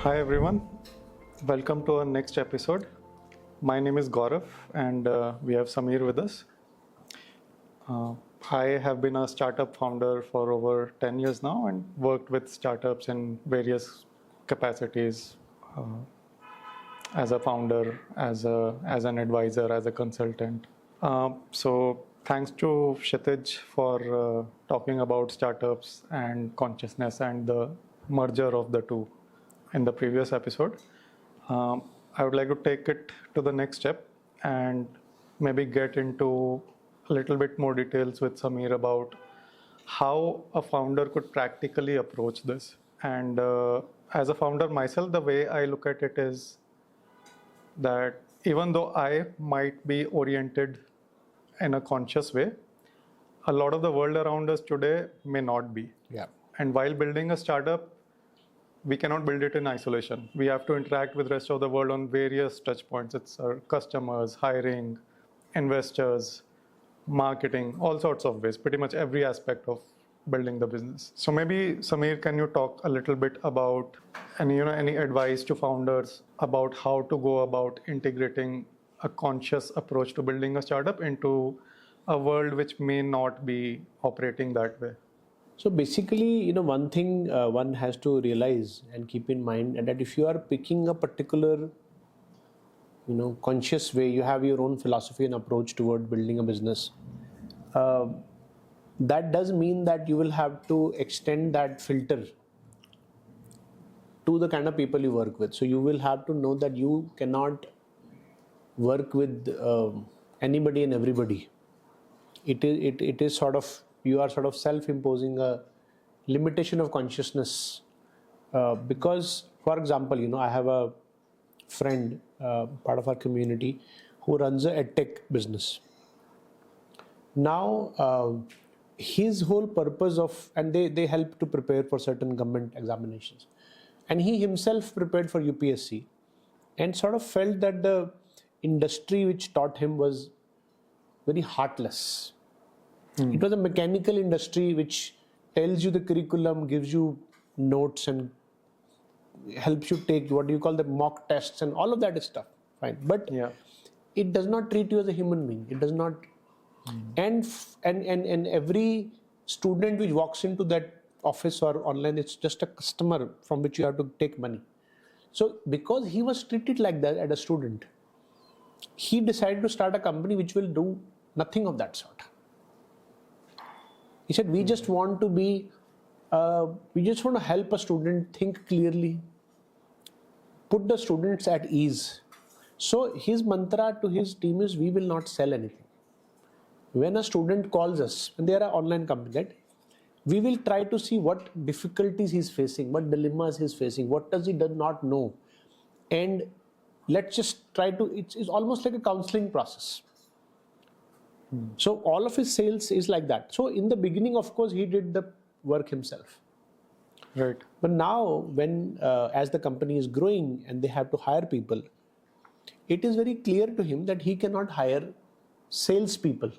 Hi everyone, welcome to our next episode. My name is Gaurav and we have Samir with us. I have been a startup founder for over 10 years now and worked with startups in various capacities as a founder, as an advisor, as a consultant. So thanks to Kshitij for talking about startups and consciousness and the merger of the two in the previous episode. I would like to take it to the next step and maybe get into a little bit more details with Samir about how a founder could practically approach this. And as a founder myself, the way I look at it is that even though I might be oriented in a conscious way, a lot of the world around us today may not be. Yeah. And while building a startup, we cannot build it in isolation. We have to interact with the rest of the world on various touch points. It's our customers, hiring, investors, marketing, all sorts of ways, pretty much every aspect of building the business. So maybe Samir, can you talk a little bit about any advice to founders about how to go about integrating a conscious approach to building a startup into a world which may not be operating that way? So basically, one thing one has to realize and keep in mind, and that if you are picking a particular, conscious way, you have your own philosophy and approach toward building a business. That does mean that you will have to extend that filter to the kind of people you work with. So you will have to know that you cannot work with anybody and everybody. It is sort of, you are sort of self-imposing a limitation of consciousness. Because, for example, I have a friend, part of our community, who runs a edtech business. Now, his whole purpose and they help to prepare for certain government examinations. And he himself prepared for UPSC and sort of felt that the industry which taught him was very heartless. It was a mechanical industry which tells you the curriculum, gives you notes and helps you take what you call the mock tests and all of that is stuff. Fine. But it does not treat you as a human being. It does not. And every student which walks into that office or online, it's just a customer from which you have to take money. So because he was treated like that as a student, he decided to start a company which will do nothing of that sort. He said, we just want to help a student think clearly, put the students at ease. So his mantra to his team is, we will not sell anything. When a student calls us, and they are an online company, right? We will try to see what difficulties he's facing, what dilemmas he's facing, what does he not know. And let's just try to, it's almost like a counseling process. So all of his sales is like that. So in the beginning, of course, he did the work himself. Right. But now when, as the company is growing and they have to hire people, it is very clear to him that he cannot hire salespeople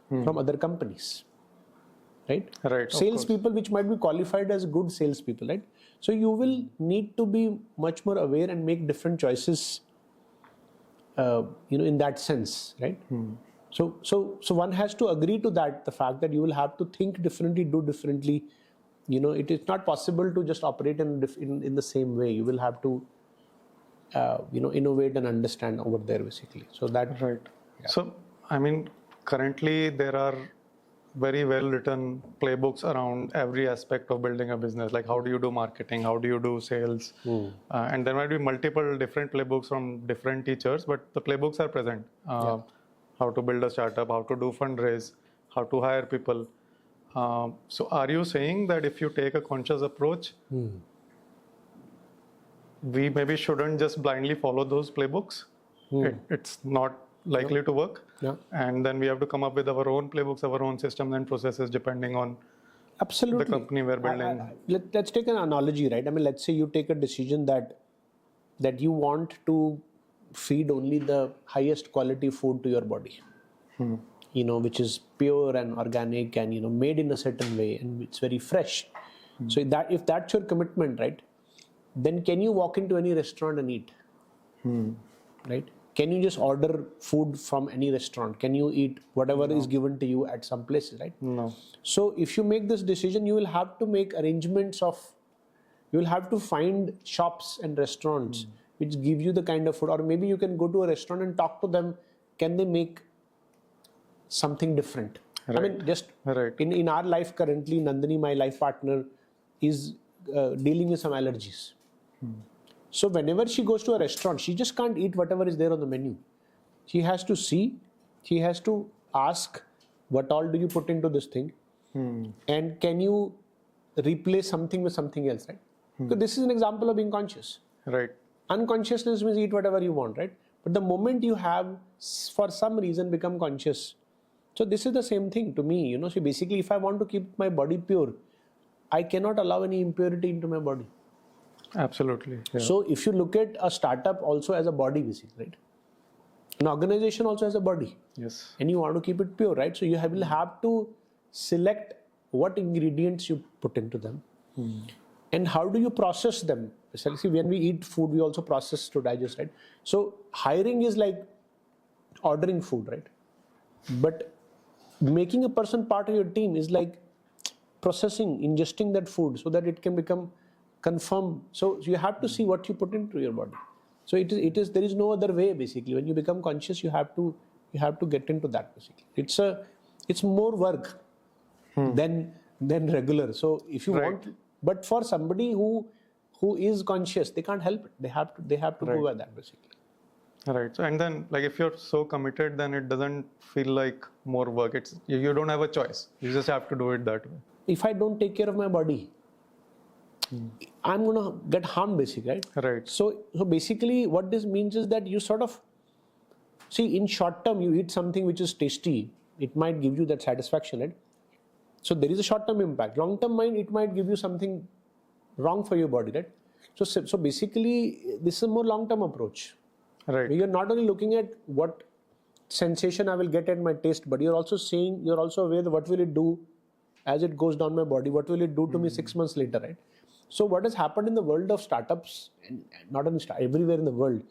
from other companies. Right? Right. Salespeople which might be qualified as good salespeople, right? So you will need to be much more aware and make different choices, in that sense, right? So one has to agree to that, the fact that you will have to think differently, do differently. It is not possible to just operate in the same way. You will have to, innovate and understand over there, basically. So that. Right. Yeah. So, currently there are very well written playbooks around every aspect of building a business, like how do you do marketing, how do you do sales, and there might be multiple different playbooks from different teachers, but the playbooks are present. How to build a startup, how to do fundraise, how to hire people. So are you saying that if you take a conscious approach, we maybe shouldn't just blindly follow those playbooks? It's not likely to work. And then we have to come up with our own playbooks, our own systems and processes depending on the company we're building. Let's take an analogy, right? Let's say you take a decision that you want to feed only the highest quality food to your body, which is pure and organic and made in a certain way and it's very fresh. So if that's your commitment, right? then can you walk into any restaurant and eat? Right? Can you just order food from any restaurant? Can you eat whatever is given to you at some places, right? No. So if you make this decision, you will have to make arrangements you will have to find shops and restaurants which give you the kind of food, or maybe you can go to a restaurant and talk to them. Can they make something different? Right. I mean, just Right. in our life currently, Nandini, my life partner, is dealing with some allergies. So whenever she goes to a restaurant, she just can't eat whatever is there on the menu. She has to see, she has to ask, what all do you put into this thing? And can you replace something with something else, right? So this is an example of being conscious. Right. Unconsciousness means eat whatever you want, right? But the moment you have, for some reason, become conscious. So this is the same thing to me, So basically, if I want to keep my body pure, I cannot allow any impurity into my body. Absolutely. Yeah. So if you look at a startup also as a body, basically, right? An organization also has a body. Yes. And you want to keep it pure, right? So you will have to select what ingredients you put into them. And how do you process them? Especially when we eat food, we also process to digest, right? So hiring is like ordering food, right? But making a person part of your team is like processing, ingesting that food so that it can become confirmed. So you have to see what you put into your body. So there is no other way, basically. When you become conscious, you have to get into that, basically. It's more work than regular. So if you want, but for somebody who is conscious, they can't help it. They have to go by that, basically. Right. So, and then like if you're so committed, then it doesn't feel like more work. You don't have a choice. You just have to do it that way. If I don't take care of my body, I'm gonna get harmed, basically, right? Right. So basically, what this means is that you sort of see, in short term, you eat something which is tasty. It might give you that satisfaction, right? So there is a short term impact. Long term mind, it might give you something wrong for your body, right? So basically, this is a more long term approach. Right. You're not only looking at what sensation I will get at my taste, but you're also aware that what will it do as it goes down my body, what will it do to me 6 months later, right? So what has happened in the world of startups, and not only everywhere in the world,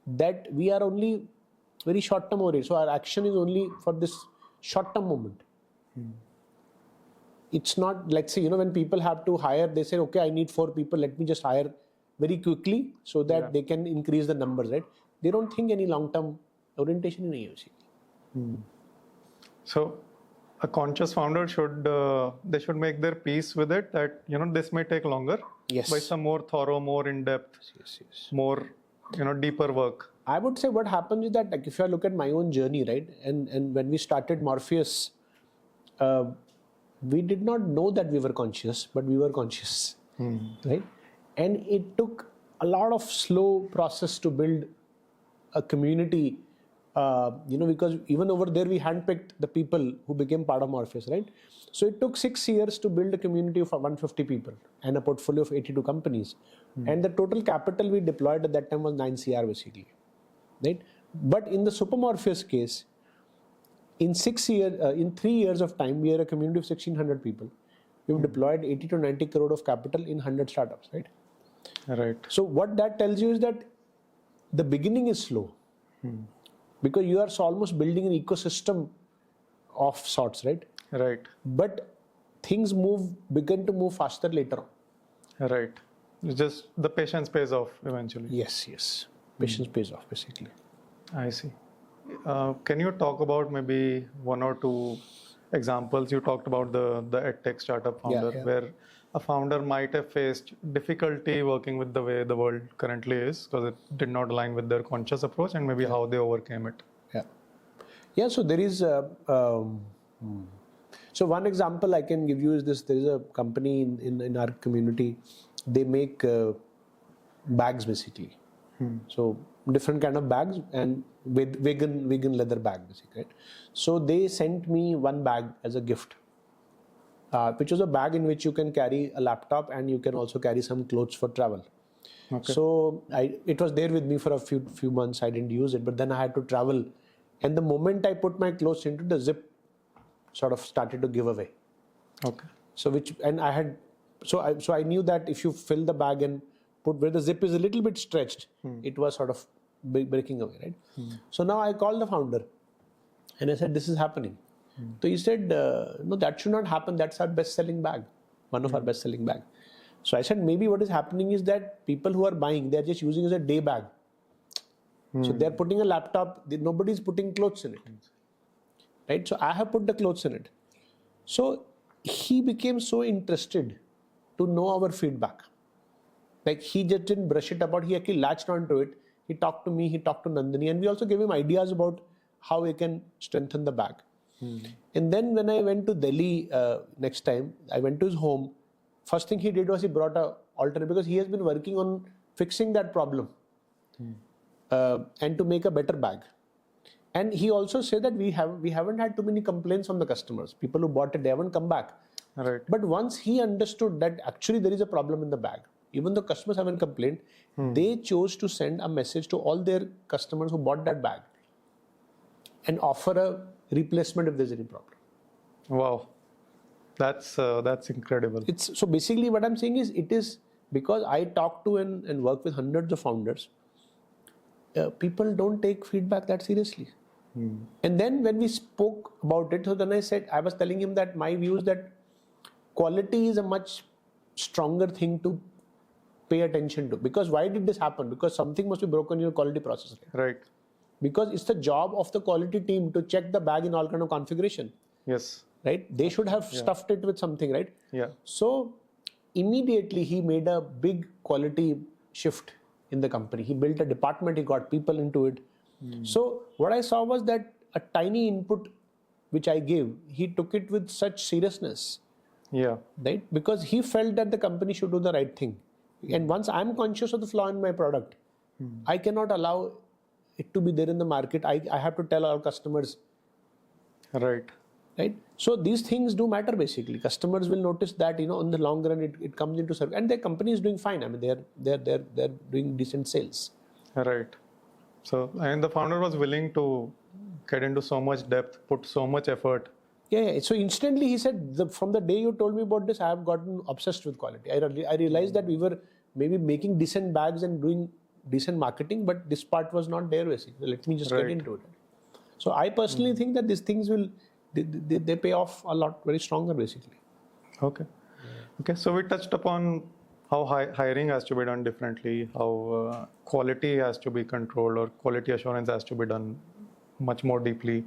that we are only very short term oriented. So our action is only for this short term moment. It's not like, say, when people have to hire, they say, okay, I need 4 people, let me just hire very quickly so that they can increase the numbers, right? They don't think any long-term orientation in AOC. So a conscious founder they should make their peace with it that, this may take longer. Yes. By some more thorough, more in-depth, more, deeper work. I would say what happens is that, like, if I look at my own journey, right? And when we started Morpheus, we did not know that we were conscious, but we were conscious, right? And it took a lot of slow process to build a community, because even over there we handpicked the people who became part of Morpheus, right? So it took 6 years to build a community of 150 people and a portfolio of 82 companies. And the total capital we deployed at that time was 9 CR, basically, right? But in the Supermorpheus case, in 3 years of time, we are a community of 1,600 people. We've deployed 80 to 90 crore of capital in 100 startups, right? Right. So what that tells you is that the beginning is slow, because you are almost building an ecosystem of sorts, right? Right. But things begin to move faster later on. Right. It's just the patience pays off eventually. Yes. Patience pays off, basically. I see. Can you talk about maybe 1 or 2 examples? You talked about the edtech startup founder, where a founder might have faced difficulty working with the way the world currently is because it did not align with their conscious approach, and maybe how they overcame it. Yeah. So there is so one example I can give you is this. There is a company in our community. They make bags, basically. So different kind of bags, and with vegan leather bag, basically, right? So they sent me one bag as a gift, which was a bag in which you can carry a laptop and you can also carry some clothes for travel. Okay. So it was there with me for a few months. I didn't use it, but then I had to travel, and the moment I put my clothes into the zip, sort of started to give away. Okay. So I knew that if you fill the bag and put where the zip is a little bit stretched, it was sort of breaking away, right? So now I called the founder and I said, this is happening. So he said, no, that should not happen. That's our best-selling bag, one of our best-selling bag. So I said, maybe what is happening is that people who are buying, they're just using it as a day bag. So they're putting a laptop, nobody's putting clothes in it, right? So I have put the clothes in it. So he became so interested to know our feedback. Like he just didn't brush it about, he actually latched onto it. He talked to me, he talked to Nandini, and we also gave him ideas about how we can strengthen the bag. And then when I went to Delhi next time, I went to his home. First thing he did was he brought a alternate, because he has been working on fixing that problem and to make a better bag. And he also said that we haven't had too many complaints from the customers. People who bought it, they haven't come back. Right. But once he understood that actually there is a problem in the bag, even though customers haven't complained, they chose to send a message to all their customers who bought that bag and offer a replacement if there's any problem. Wow, that's incredible. So basically what I'm saying is, it is because I talk to and work with hundreds of founders, people don't take feedback that seriously. And then when we spoke about it, so then I was telling him that my view is that quality is a much stronger thing to pay attention to. Because why did this happen? Because something must be broken in your quality process. Right. Because it's the job of the quality team to check the bag in all kind of configuration. Yes. Right? They should have stuffed it with something, right? Yeah. So immediately he made a big quality shift in the company. He built a department, he got people into it. So what I saw was that a tiny input which I gave, he took it with such seriousness. Yeah. Right? Because he felt that the company should do the right thing. And once I'm conscious of the flaw in my product, I cannot allow it to be there in the market. I have to tell our customers. Right. Right? So these things do matter basically. Customers will notice that, in the long run it comes into service. And their company is doing fine. I mean, they're doing decent sales. Right. So, and the founder was willing to get into so much depth, put so much effort. Yeah. So instantly he said, from the day you told me about this, I have gotten obsessed with quality. I realized that we were maybe making decent bags and doing decent marketing, but this part was not there basically. Let me just get into it. So I personally think that these things they pay off a lot, very stronger basically. Okay. Okay. So we touched upon how hiring has to be done differently, how quality has to be controlled, or quality assurance has to be done much more deeply.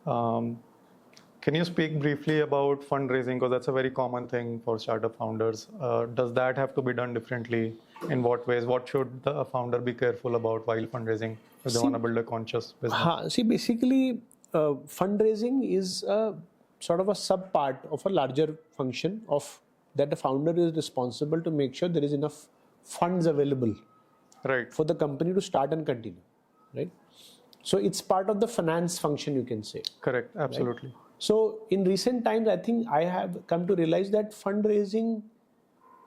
Can you speak briefly about fundraising? Because that's a very common thing for startup founders. Does that have to be done differently? In what ways? What should the founder be careful about while fundraising if they want to build a conscious business? See, basically, fundraising is a sort of a sub part of a larger function of that the founder is responsible to make sure there is enough funds available for the company to start and continue. Right? So it's part of the finance function, you can say. Correct. Absolutely. Right? So in recent times, I think I have come to realize that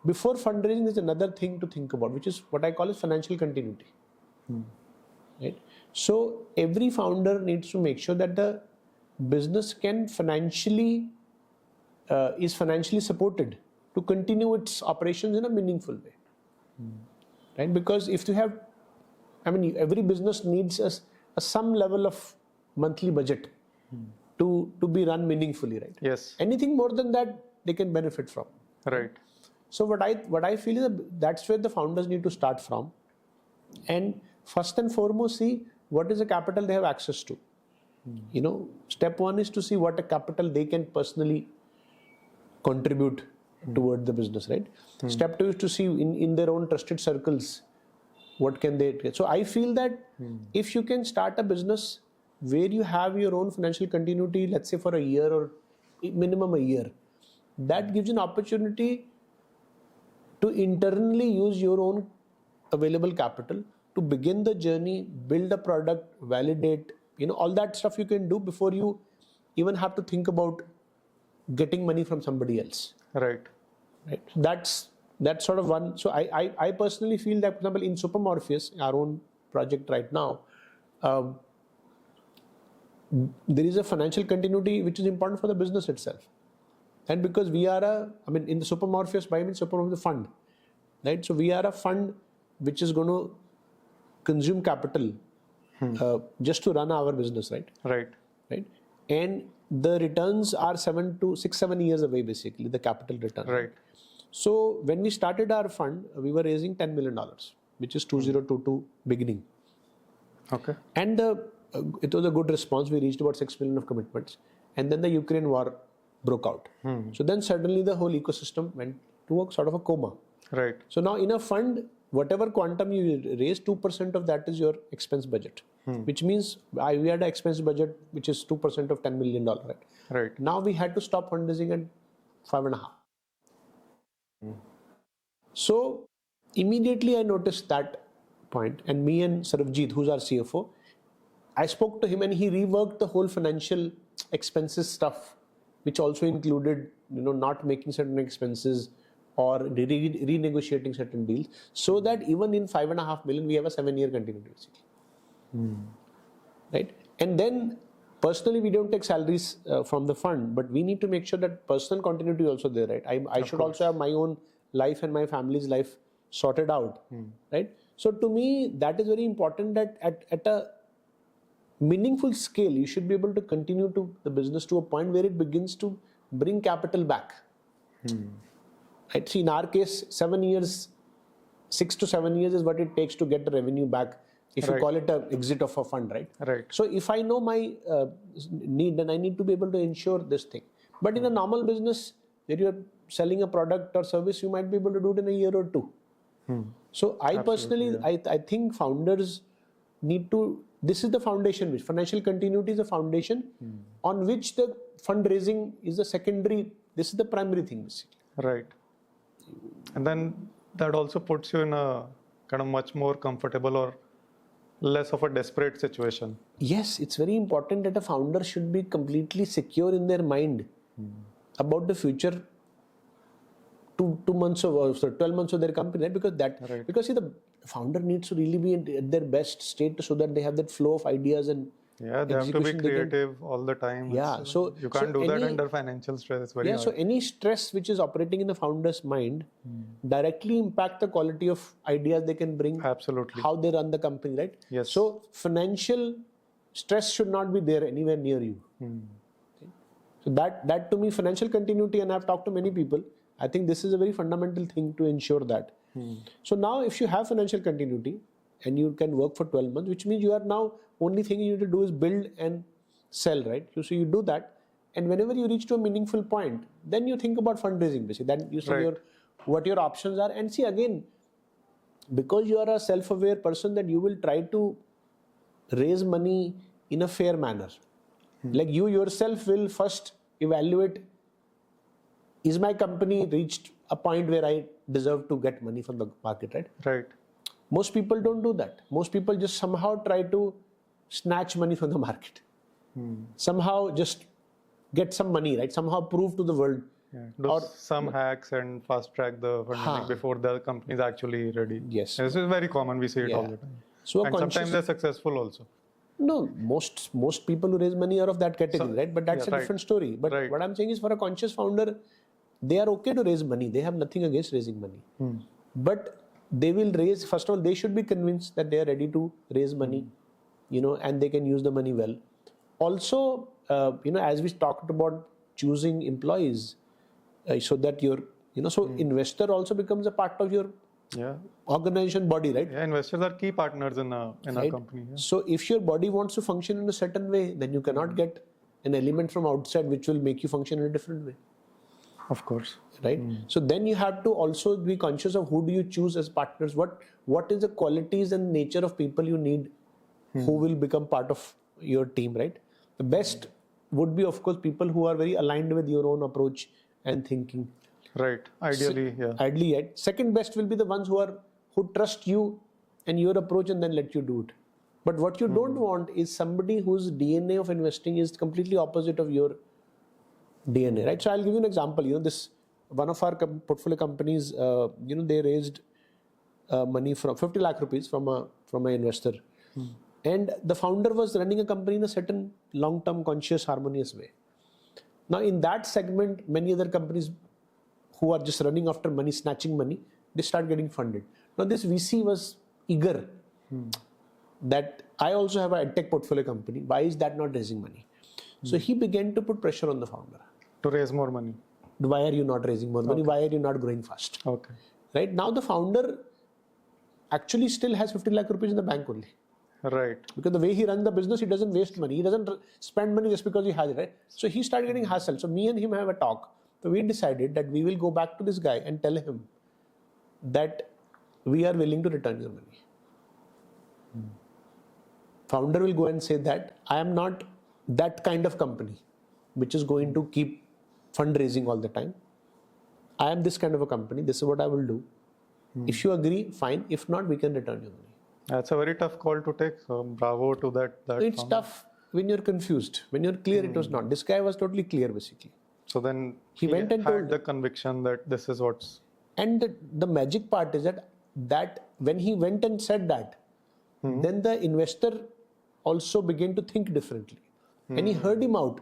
before fundraising is another thing to think about, which is what I call as financial continuity. Right? So every founder needs to make sure that the business can is financially supported to continue its operations in a meaningful way. Right? Because if you have, every business needs some level of monthly budget to be run meaningfully, right? Yes. Anything more than that, they can benefit from. Right. So what I feel is that's where the founders need to start from, and first and foremost see what is the capital they have access to. Step one is to see what a capital they can personally contribute toward the business, right? Step two is to see in their own trusted circles what can they get. So I feel that if you can start a business where you have your own financial continuity, let's say for a year or minimum a year, that gives you an opportunity to internally use your own available capital to begin the journey, build a product, validate, all that stuff you can do before you even have to think about getting money from somebody else. Right. That's sort of one. So I personally feel that, for example, in Supermorpheus, our own project right now, there is a financial continuity which is important for the business itself. And because we are in the Supermorpheus, by means Supermorpheus fund, right? So we are a fund which is going to consume capital just to run our business, right? Right. Right. And the returns are 7 years away, basically, the capital return. Right. So when we started our fund, we were raising $10 million, which is 2022 beginning. Okay. And it was a good response. We reached about 6 million of commitments. And then the Ukraine war broke out. So then suddenly the whole ecosystem went to a sort of a coma. Right. So now in a fund, whatever quantum you raise, 2% of that is your expense budget. Which means we had an expense budget which is 2% of $10 million. Right? Right. Now we had to stop fundraising at 5.5. So immediately I noticed that point, and me and Sarabjit, who's our CFO, I spoke to him and he reworked the whole financial expenses stuff, which also included, not making certain expenses or renegotiating certain deals, so that even in 5.5 million, we have a 7-year continuity, basically. Right? And then personally, we don't take salaries from the fund, but we need to make sure that personal continuity is also there, right? I should also have my own life and my family's life sorted out, right? So to me, that is very important, that at a meaningful scale, you should be able to continue to the business to a point where it begins to bring capital back. Right? See, in our case, 7 years, 6 to 7 years is what it takes to get the revenue back, if you call it an exit of a fund, right? Right. So if I know my need, then I need to be able to ensure this thing. But in a normal business, where you're selling a product or service, you might be able to do it in a year or two. So I personally, I think founders need to, this is the foundation, which financial continuity is the foundation on which the fundraising is the secondary, this is the primary thing, basically. Right. And then that also puts you in a kind of much more comfortable or less of a desperate situation. Yes, it's very important that a founder should be completely secure in their mind about the future 12 months of their company, right? Because see, the founder needs to really be at their best state so that they have that flow of ideas and they have to be creative all the time. Yeah, so you can't do that under financial stress. It's very hard. So any stress which is operating in the founder's mind directly impact the quality of ideas they can bring. Absolutely. How they run the company, right? Yes. So financial stress should not be there anywhere near you. Okay? So that to me, financial continuity, and I've talked to many people, I think this is a very fundamental thing to ensure that. So now if you have financial continuity and you can work for 12 months, which means you are now, only thing you need to do is build and sell, right? So you do that, and whenever you reach to a meaningful point, then you think about fundraising, basically. Then you see what your options are, and see, again, because you are a self-aware person, that you will try to raise money in a fair manner. Like you yourself will first evaluate, is my company reached a point where I deserve to get money from the market, right? Right. Most people don't do that. Most people just somehow try to snatch money from the market. Somehow just get some money, right? Somehow prove to the world. Do some hacks and fast track the fundraising before the company is actually ready. Yes. This is very common. We see it all the time. So and sometimes they're successful also. No, most people who raise money are of that category, right? But that's a different story. But what I'm saying is, for a conscious founder, they are okay to raise money. They have nothing against raising money. But they will raise, first of all, they should be convinced that they are ready to raise money, and they can use the money well. Also, as we talked about choosing employees, so that so investor also becomes a part of your organization body, right? Yeah, investors are key partners in a company. Yeah. So if your body wants to function in a certain way, then you cannot get an element from outside which will make you function in a different way. Of course. Right? So then you have to also be conscious of who do you choose as partners, what is the qualities and nature of people you need who will become part of your team, right? The best would be, of course, people who are very aligned with your own approach and thinking. Right. Ideally, Ideally, right? Second best will be the ones who trust you and your approach and then let you do it. But what you don't want is somebody whose DNA of investing is completely opposite of your DNA, right? So I'll give you an example. This one of our portfolio companies, they raised money from 50 lakh rupees from an investor, and the founder was running a company in a certain long-term, conscious, harmonious way. Now, in that segment, many other companies who are just running after money, snatching money, they start getting funded. Now this VC was eager that I also have a edtech portfolio company. Why is that not raising money? So he began to put pressure on the founder. To raise more money. Why are you not raising more money? Why are you not growing fast? Okay. Right now the founder actually still has 50 lakh rupees in the bank only. Right. Because the way he runs the business, he doesn't waste money. He doesn't spend money just because he has it, right? So he started getting hassled. So me and him have a talk. So we decided that we will go back to this guy and tell him that we are willing to return your money. Founder will go and say that I am not that kind of company which is going to keep fundraising all the time. I am this kind of a company. This is what I will do. If you agree, fine. If not, we can return your money. That's a very tough call to take. So bravo to that. It's tough when you're confused. When you're clear, it was not. This guy was totally clear, basically. So then he went and had told the conviction that this is what's. And the magic part is that when he went and said that, then the investor also began to think differently. And he heard him out.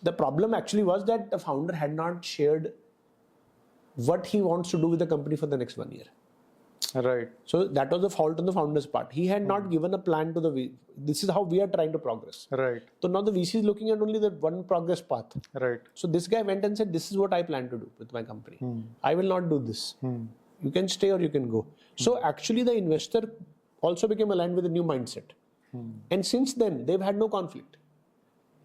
The problem actually was that the founder had not shared what he wants to do with the company for the next 1 year. Right. So that was the fault on the founder's part. He had not given a plan to the VC. This is how we are trying to progress. Right. So now the VC is looking at only the one progress path. Right. So this guy went and said, this is what I plan to do with my company. I will not do this. You can stay or you can go. So actually the investor also became aligned with a new mindset. And since then, they've had no conflict.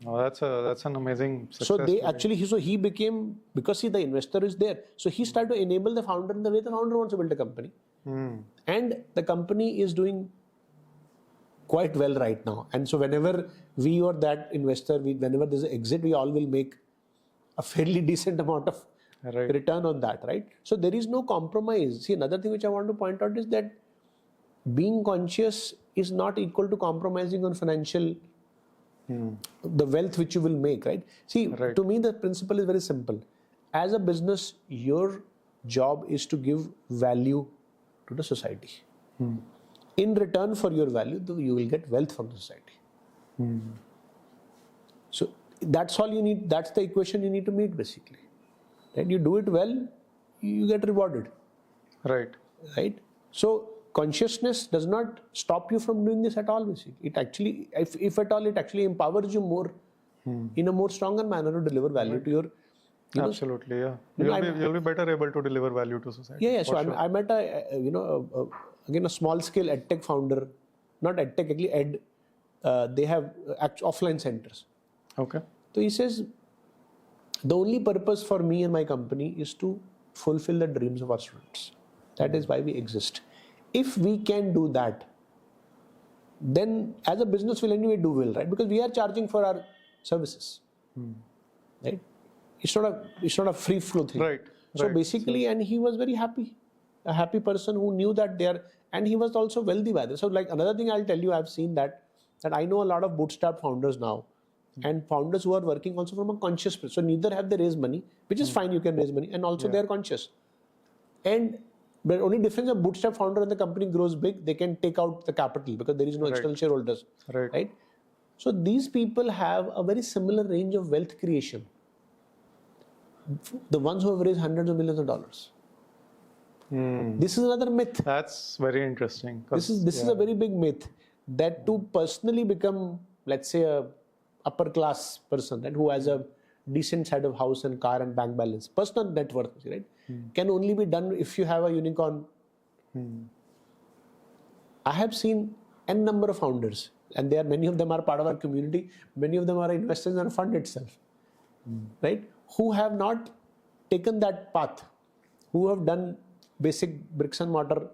Oh, that's an amazing success So they story. actually, he became, because the investor is there. So he started to enable the founder in the way the founder wants to build a company. And the company is doing quite well right now. And so whenever we or that investor, whenever there's an exit, we all will make a fairly decent amount of return on that, right? So there is no compromise. See, another thing which I want to point out is that being conscious is not equal to compromising on financial, the wealth which you will make, right? See, to me, the principle is very simple. As a business, your job is to give value to the society. In return for your value, you will get wealth from the society. So that's all you need. That's the equation you need to meet, basically. Right? You do it well, you get rewarded. Right. Right? So consciousness does not stop you from doing this at all, basically. It actually, if at all, it actually empowers you more in a more stronger manner to deliver value to your. Absolutely, yeah. You'll be better able to deliver value to society. Yeah. So I met again a small scale edtech founder, not edtech, actually they have offline centers. Okay. So he says, the only purpose for me and my company is to fulfill the dreams of our students. That is why we exist. If we can do that, then as a business we'll anyway do well, right? Because we are charging for our services, right? It's not a free flow thing. Right. So basically, and he was very happy, a happy person who knew that and he was also wealthy by this. So like another thing I'll tell you, I've seen that I know a lot of bootstrap founders now, and founders who are working also from a conscious place. So neither have they raised money, which is fine, you can raise money, and also they're conscious. And the only difference, a bootstrap founder and the company grows big, they can take out the capital because there is no external shareholders. Right? So these people have a very similar range of wealth creation. The ones who have raised hundreds of millions of dollars. This is another myth. That's very interesting. This is a very big myth, that to personally become, let's say, a upper class person, right, who has a decent set of house and car and bank balance, personal net worth, right, can only be done if you have a unicorn. I have seen n number of founders, and many of them are part of our community. Many of them are investors in our fund itself, right, who have not taken that path, who have done basic bricks and mortar,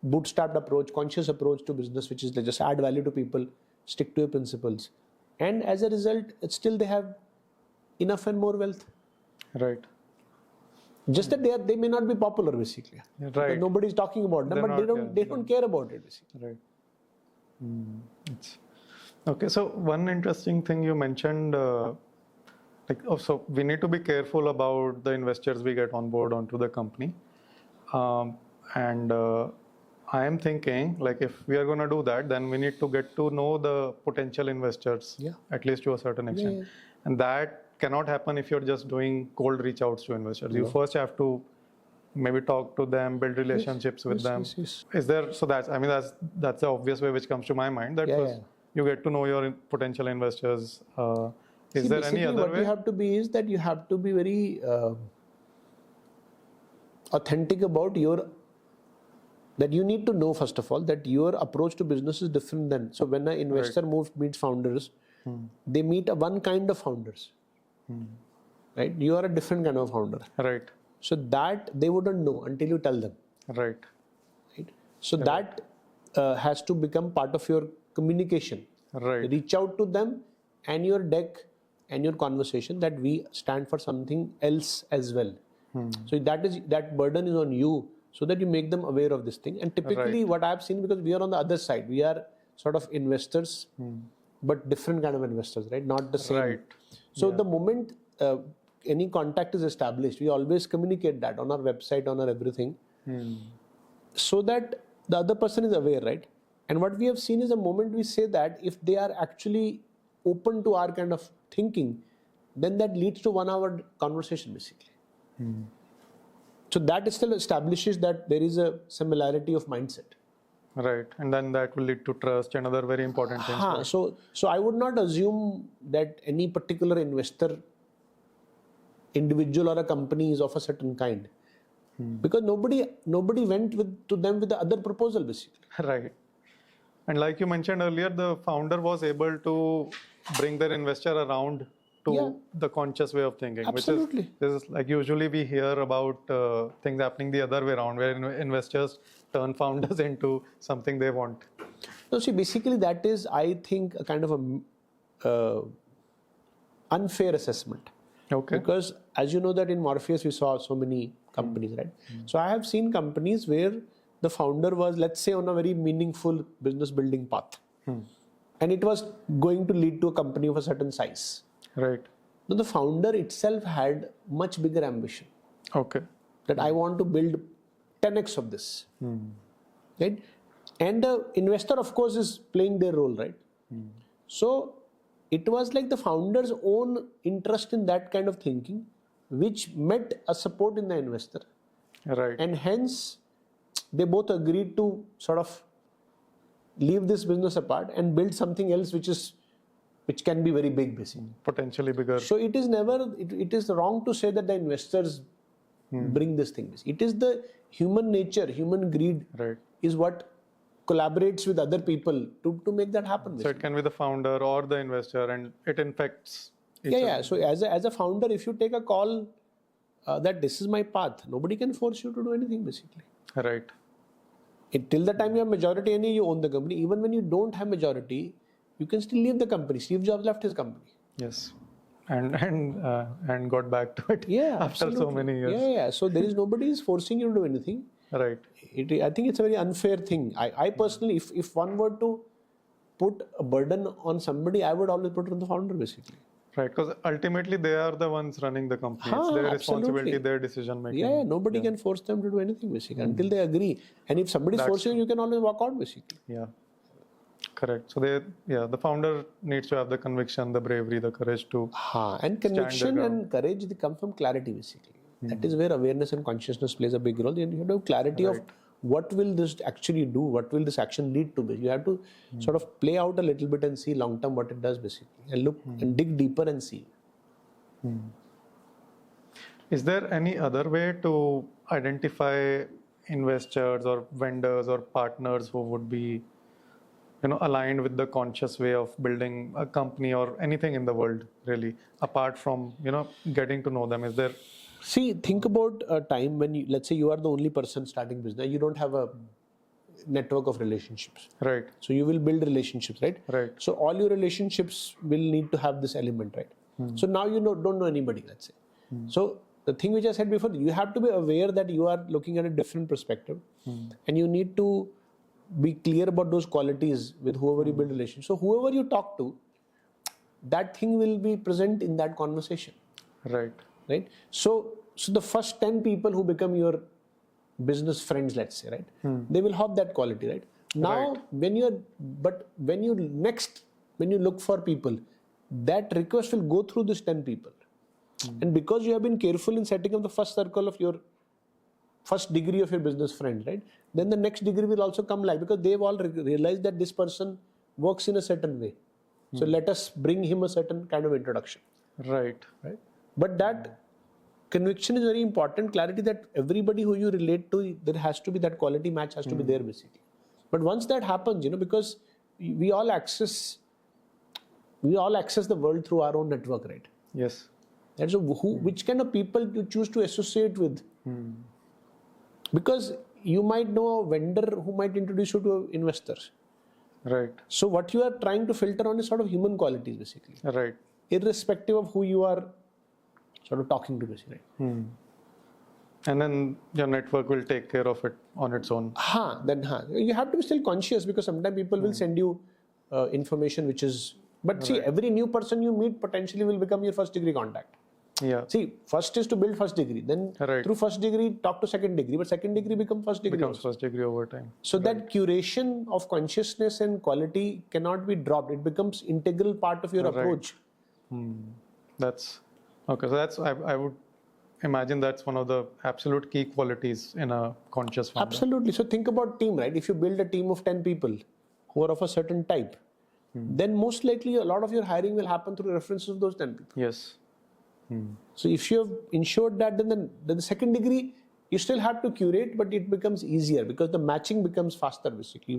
bootstrapped approach, conscious approach to business, which is they just add value to people, stick to your principles. And as a result, still they have enough and more wealth. Right. Just that they may not be popular, basically. Right. Nobody's talking about them, but they don't care about it, basically. Right. Okay. So one interesting thing you mentioned, so we need to be careful about the investors we get on board onto the company, and I am thinking, like, if we are going to do that, then we need to get to know the potential investors, at least to a certain extent. And that cannot happen if you're just doing cold reach outs to investors. You first have to maybe talk to them, build relationships with them. Is there, so that's, I mean, that's the obvious way which comes to my mind, that first you get to know your potential investors. Is there any other way? What you have to be is that you have to be very authentic about that you need to know, first of all, that your approach to business is different than. So when an investor meets founders, they meet one kind of founders. Right? You are a different kind of founder. Right. So that they wouldn't know until you tell them. Right. Right. So that has to become part of your communication. Right. Reach out to them and your deck and your conversation that we stand for something else as well. So that burden is on you, so that you make them aware of this thing. And typically what I've seen, because we are on the other side, we are sort of investors, but different kind of investors, right? Not the same. Right. So the moment any contact is established, we always communicate that on our website, on our everything, so that the other person is aware, right? And what we have seen is the moment we say that, if they are actually open to our kind of thinking, then that leads to 1 hour conversation basically. So that still establishes that there is a similarity of mindset. Right. And then that will lead to trust and other very important things. Right? So I would not assume that any particular investor, individual or a company is of a certain kind. Because nobody went to them with the other proposal basically. Right. And like you mentioned earlier, the founder was able to bring their investor around to the conscious way of thinking. Absolutely. Which is, this is like usually we hear about things happening the other way around, where investors turn founders into something they want. No, see, basically that is, I think, a kind of a unfair assessment. Okay. Because as you know that in Morpheus we saw so many companies, right? So I have seen companies where the founder was, let's say, on a very meaningful business building path. And it was going to lead to a company of a certain size. Right. Now the founder itself had much bigger ambition. Okay. That I want to build 10x of this. Right? And the investor, of course, is playing their role, right? So it was like the founder's own interest in that kind of thinking, which met a support in the investor. Right. And hence, they both agreed to sort of leave this business apart and build something else which can be very big basically. Potentially bigger. So it is never, it is wrong to say that the investors bring this thing. It is the human nature, human greed is what collaborates with other people to make that happen. So it can be the founder or the investor, and it infects each other. So as a founder, if you take a call that this is my path, nobody can force you to do anything basically. Right. Till the time you have majority and you own the company, even when you don't have majority, you can still leave the company. Steve Jobs left his company. Yes. And got back to it after so many years. So there is nobody is forcing you to do anything. Right. I think it's a very unfair thing. I personally, if one were to put a burden on somebody, I would always put it on the founder basically. Right, because ultimately they are the ones running the company. It's their responsibility, their decision making. Nobody can force them to do anything basically until they agree. And if somebody is forcing you, you can always walk out basically. Yeah, correct. So the founder needs to have the conviction, the bravery, the courage to. And conviction and courage, they come from clarity basically. That is where awareness and consciousness plays a big role. You have to have clarity of what will this actually do, what will this action lead to. You have to sort of play out a little bit and see long term what it does basically, and look and dig deeper and see. Is there any other way to identify investors or vendors or partners who would be, aligned with the conscious way of building a company or anything in the world really, apart from, getting to know them? Is there? See, think about a time when let's say you are the only person starting business. You don't have a network of relationships. Right. So you will build relationships, right? Right. So all your relationships will need to have this element, right? So now you don't know anybody, let's say. So the thing which I said before, you have to be aware that you are looking at a different perspective, and you need to be clear about those qualities with whoever you build relationships. So whoever you talk to, that thing will be present in that conversation. Right. Right. So the first 10 people who become your business friends, let's say, right, they will have that quality, right? Now, when you look for people, that request will go through this 10 people. And because you have been careful in setting up the first circle of your first degree of your business friends, right? Then the next degree will also come like, because they've all realized that this person works in a certain way. So let us bring him a certain kind of introduction. Right. But that conviction is very important. Clarity that everybody who you relate to, there has to be that quality match has to be there basically. But once that happens, because we all access the world through our own network, right? Yes. And so which kind of people you choose to associate with? Because you might know a vendor who might introduce you to investors. Right. So what you are trying to filter on is sort of human qualities basically. Right. Irrespective of who you are sort of talking to basically. And then your network will take care of it on its own. You have to be still conscious, because sometimes people will send you information which is... But see, every new person you meet potentially will become your first degree contact. Yeah. See, first is to build first degree. Then through first degree, talk to second degree. But second degree becomes first degree. Becomes first degree over time. So that curation of consciousness and quality cannot be dropped. It becomes integral part of your approach. That's... Okay, so I would imagine that's one of the absolute key qualities in a conscious founder. Absolutely. So think about team, right? If you build a team of 10 people who are of a certain type, then most likely a lot of your hiring will happen through references of those 10 people. Yes. So if you have ensured that, then the second degree, you still have to curate, but it becomes easier because the matching becomes faster basically.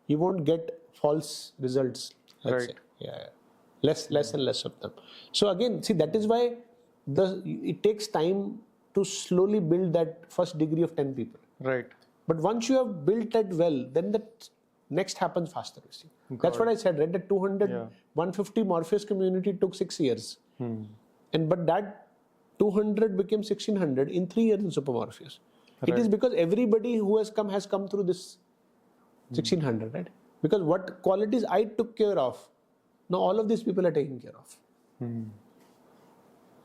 You won't get false results, let's say. Yeah. Less and less of them. So again, see, that is why it takes time to slowly build that first degree of 10 people. Right. But once you have built that well, then the next happens faster. That's what I said, right? The 150 Morpheus community took 6 years. But that 200 became 1600 in 3 years in Supermorpheus. It is because everybody who has come through this 1600, right? Because what qualities I took care of, now all of these people are taken care of.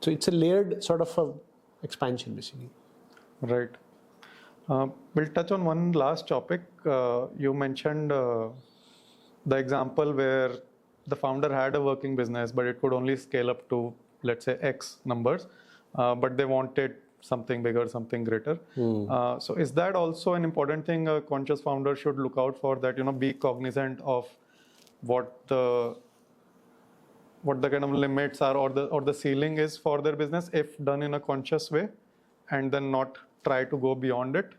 So it's a layered sort of a expansion basically. Right. We'll touch on one last topic. You mentioned the example where the founder had a working business, but it could only scale up to, let's say, X numbers, but they wanted something bigger, something greater. So is that also an important thing a conscious founder should look out for, that, be cognizant of what the kind of limits are or the ceiling is for their business if done in a conscious way, and then not try to go beyond it?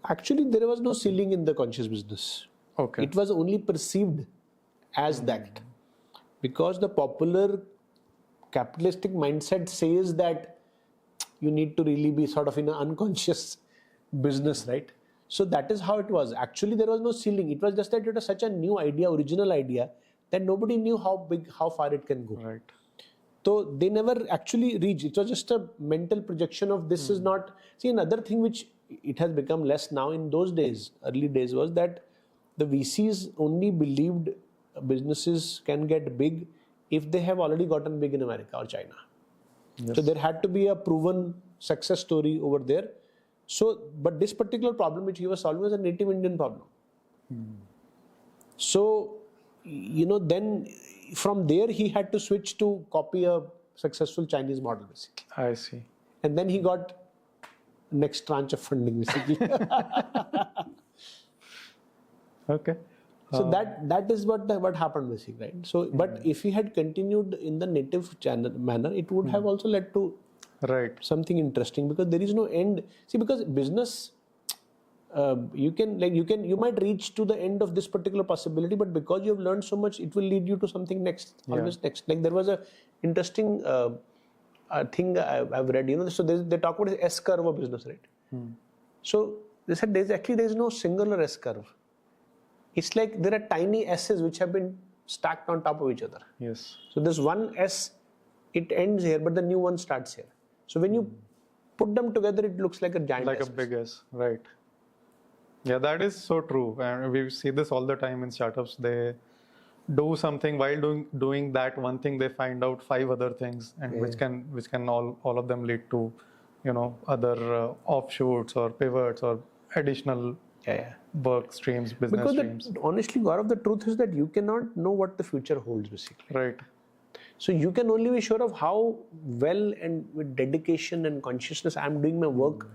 Actually, there was no ceiling in the conscious business. Okay. It was only perceived as that. Because the popular capitalistic mindset says that you need to really be sort of in an unconscious business, right? So that is how it was. Actually, there was no ceiling. It was just that it was such a new idea, original idea, that nobody knew how far it can go. Right. So they never actually reached. It was just a mental projection of this is not... See, another thing which it has become less now in those days, early days, was that the VCs only believed businesses can get big if they have already gotten big in America or China. Yes. So there had to be a proven success story over there. So, but this particular problem which he was solving was a native Indian problem. So, then from there he had to switch to copy a successful Chinese model basically. I see. And then he got next tranche of funding basically. Okay. So that is what happened basically, right? So, but if he had continued in the native channel manner, it would have also led to something interesting, because there is no end. See, because business, you might reach to the end of this particular possibility, but because you have learned so much, it will lead you to something next, always next. Like there was a interesting thing I've read, so they talk about the S curve of business, right? So they said there is no singular S curve. It's like there are tiny S's which have been stacked on top of each other. Yes. So this one S, it ends here, but the new one starts here. So when you put them together, it looks like a giant like S. a big S, right? Yeah, that is so true. And we see this all the time in startups. They do something, while doing that one thing, they find out 5 other things, and which can all of them lead to, other offshoots or pivots or additional work streams, business streams. Honestly, Gaurav, the truth is that you cannot know what the future holds basically. Right. So you can only be sure of how well and with dedication and consciousness I'm doing my work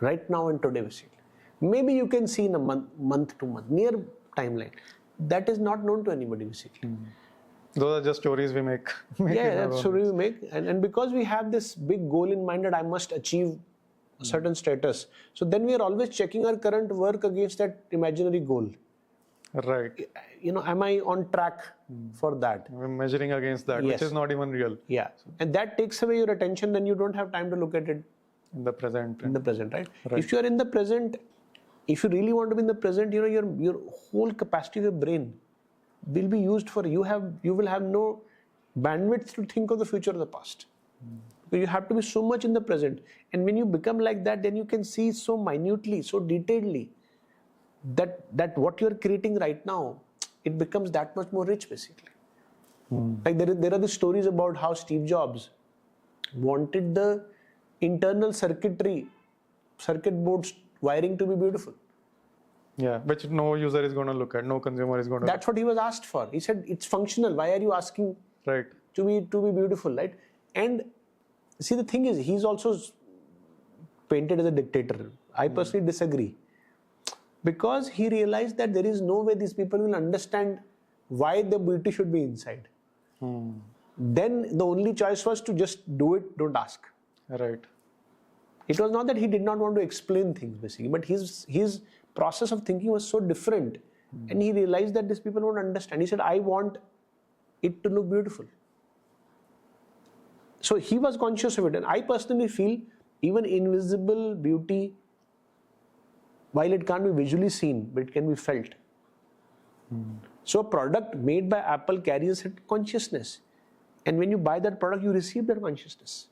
right now and today basically. Maybe you can see in a month to month, near timeline. That is not known to anybody basically. Those are just stories we make. Yeah, that's story we make. And because we have this big goal in mind that I must achieve a certain status, so then we are always checking our current work against that imaginary goal. Right. Am I on track for that? We're measuring against that, which is not even real. Yeah. And that takes away your attention, then you don't have time to look at it In the present. in the present, right? If you are in the present, if you really want to be in the present, your whole capacity of your brain will be used for you will have no bandwidth to think of the future or the past. You have to be so much in the present. And when you become like that, then you can see so minutely, so detailedly that what you're creating right now, it becomes that much more rich basically. Like there are the stories about how Steve Jobs wanted the internal circuit boards wiring to be beautiful. Yeah, which no user is going to look at, no consumer is going to. That's what he was asked for. He said it's functional. Why are you asking right to be beautiful, right? And see, the thing is, he's also painted as a dictator. I personally disagree, because he realized that there is no way these people will understand why the beauty should be inside. Then the only choice was to just do it, don't ask. Right. It was not that he did not want to explain things basically, but his process of thinking was so different, and he realized that these people won't understand. He said, I want it to look beautiful. So he was conscious of it, and I personally feel even invisible beauty, while it can't be visually seen, but it can be felt. So a product made by Apple carries a consciousness, and when you buy that product, you receive that consciousness.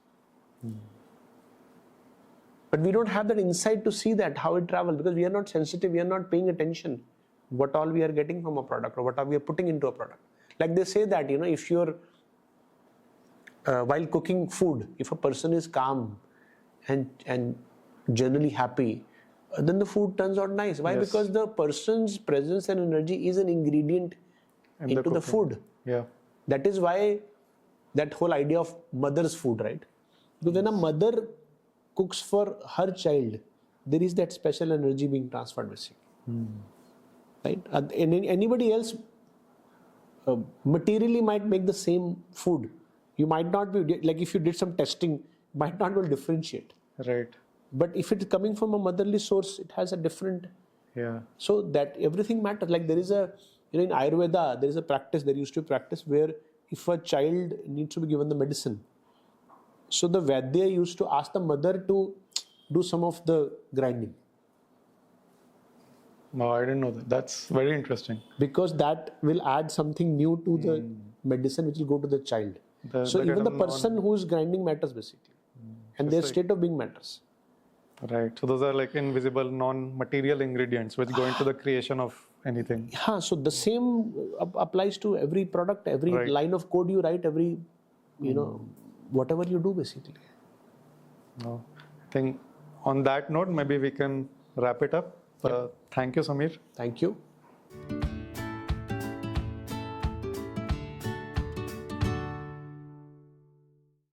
But we don't have that insight to see that, how it travels, because we are not sensitive, we are not paying attention what all we are getting from a product or what are we are putting into a product. Like they say that, if you're, while cooking food, if a person is calm and generally happy, then the food turns out nice. Why? Yes. Because the person's presence and energy is an ingredient into the food. Yeah. That is why that whole idea of mother's food, right? Because when a mother cooks for her child, there is that special energy being transferred basically. Right? And anybody else materially might make the same food. You might not be, like if you did some testing, might not well differentiate. Right. But if it's coming from a motherly source, it has a different. Yeah. So that everything matters. Like there is a, in Ayurveda, there is a practice, there used to be practice where if a child needs to be given the medicine, so the Vaidya used to ask the mother to do some of the grinding. No, I didn't know that. That's very interesting. Because that will add something new to the medicine which will go to the child. So even the person who is grinding matters basically. And their state of being matters. Right. So those are like invisible, non-material ingredients which go into the creation of anything. Yeah, so the same applies to every product, every line of code you write, every, whatever you do basically. No. I think on that note, maybe we can wrap it up. Thank you, Samir. Thank you.